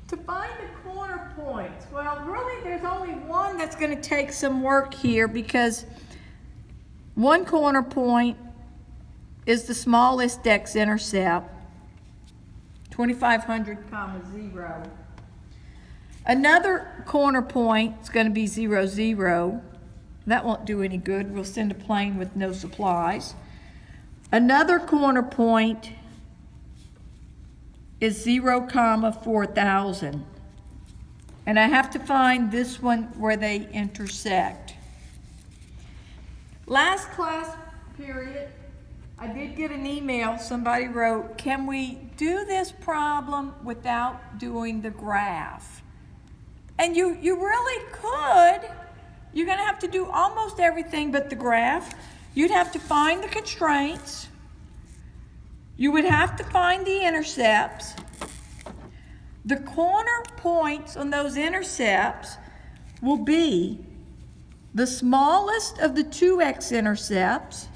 To find the corner points, well, really there's only one that's going to take some work here because one corner point is the smallest x-intercept, 2500, 0. Another corner point is going to be 0, 0. That won't do any good. We'll send a plane with no supplies. Another corner point is 0, 4000. And I have to find this one where they intersect. Last class period, I did get an email. Somebody wrote, can we do this problem without doing the graph? And you really could. You're going to have to do almost everything but the graph. You'd have to find the constraints. You would have to find the intercepts. The corner points on those intercepts will be the smallest of the two x-intercepts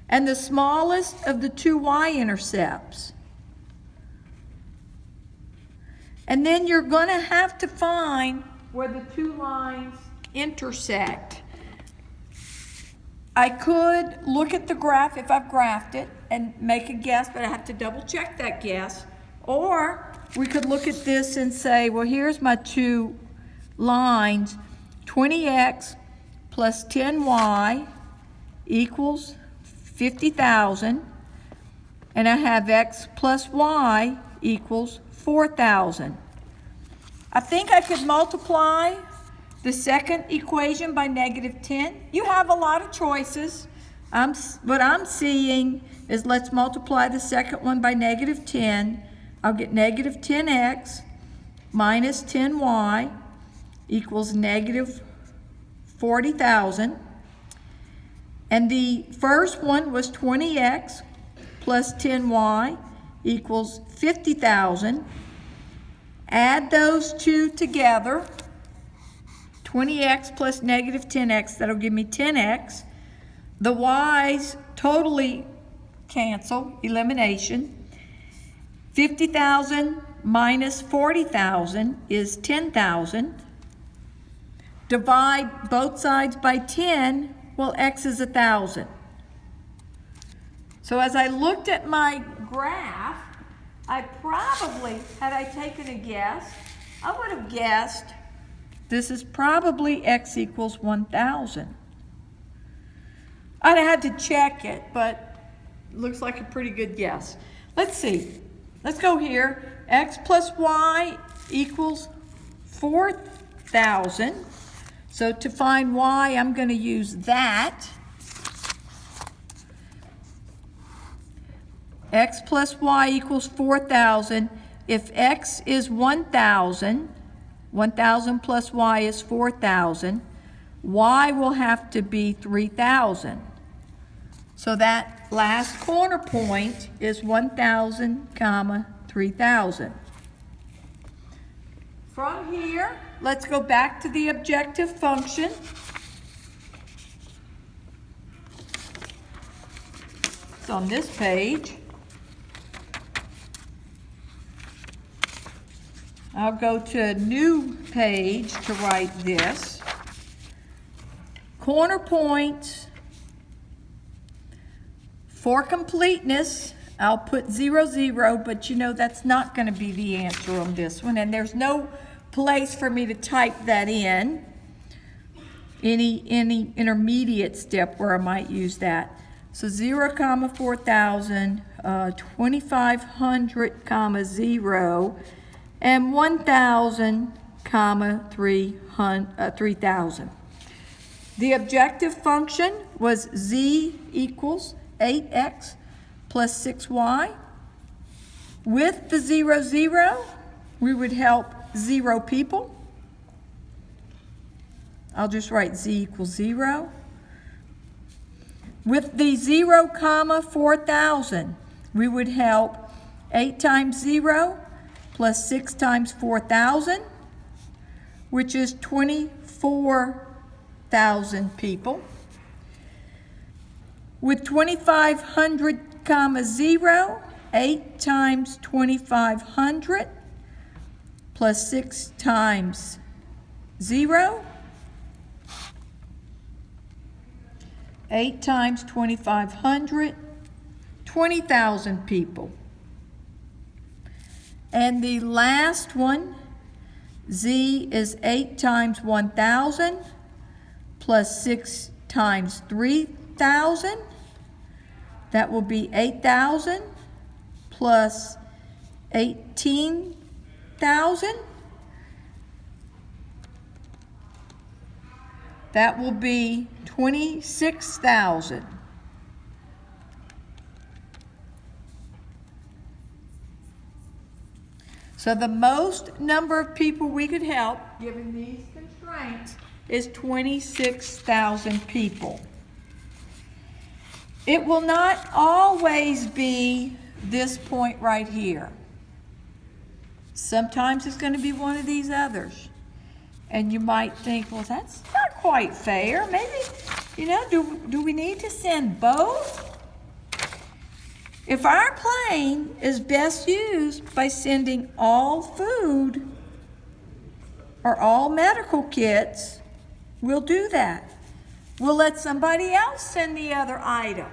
and the smallest of the two y-intercepts. And then you're going to have to find where the two lines intersect. I could look at the graph if I've graphed it and make a guess, but I have to double check that guess. Or we could look at this and say, well, here's my two lines, 20x plus 10y equals 50,000, and I have x plus y equals 4,000. I think I could multiply the second equation by -10. You have a lot of choices. What I'm seeing is let's multiply the second one by -10. I'll get -10x minus 10y equals -40,000. And the first one was 20x plus 10y equals 50,000. Add those two together, 20x plus -10x, that'll give me 10x. The y's totally cancel, elimination. 50,000 minus 40,000 is 10,000. Divide both sides by 10, well, x is 1,000. So as I looked at my graph, I probably, had I taken a guess, I would have guessed this is probably x equals 1,000. I'd have had to check it, but it looks like a pretty good guess. Let's see. Let's go here. X plus y equals 4,000. So to find y, I'm going to use that. X plus y equals 4,000. If x is 1,000, 1,000 plus y is 4,000. Y will have to be 3,000. So that last corner point is 1,000, 3,000. From here, let's go back to the objective function. It's on this page. I'll go to a new page to write this. Corner points. For completeness, I'll put 0, 0, but you know that's not going to be the answer on this one, and there's no place for me to type that in. Any intermediate step where I might use that. So 0, 4,000, 2,500, 0, and 1,000, 3,000. The objective function was z equals 8x plus 6y. With the 0, 0, we would help 0 people. I'll just write z equals 0. With the 0, 4,000, we would help 8 times 0 plus 6 times 4,000, which is 24,000 people. With 2,500, 0, 8 times 2,500 plus 6 times 0. 8 times 2,500, 20,000 people. And the last one, Z, is 8 times 1,000 plus 6 times 3,000. That will be 8,000 plus 18,000. That will be 26,000. So the most number of people we could help, given these constraints, is 26,000 people. It will not always be this point right here. Sometimes it's going to be one of these others. And you might think, well, that's not quite fair. Maybe, do we need to send both? If our plane is best used by sending all food or all medical kits, we'll do that. We'll let somebody else send the other item.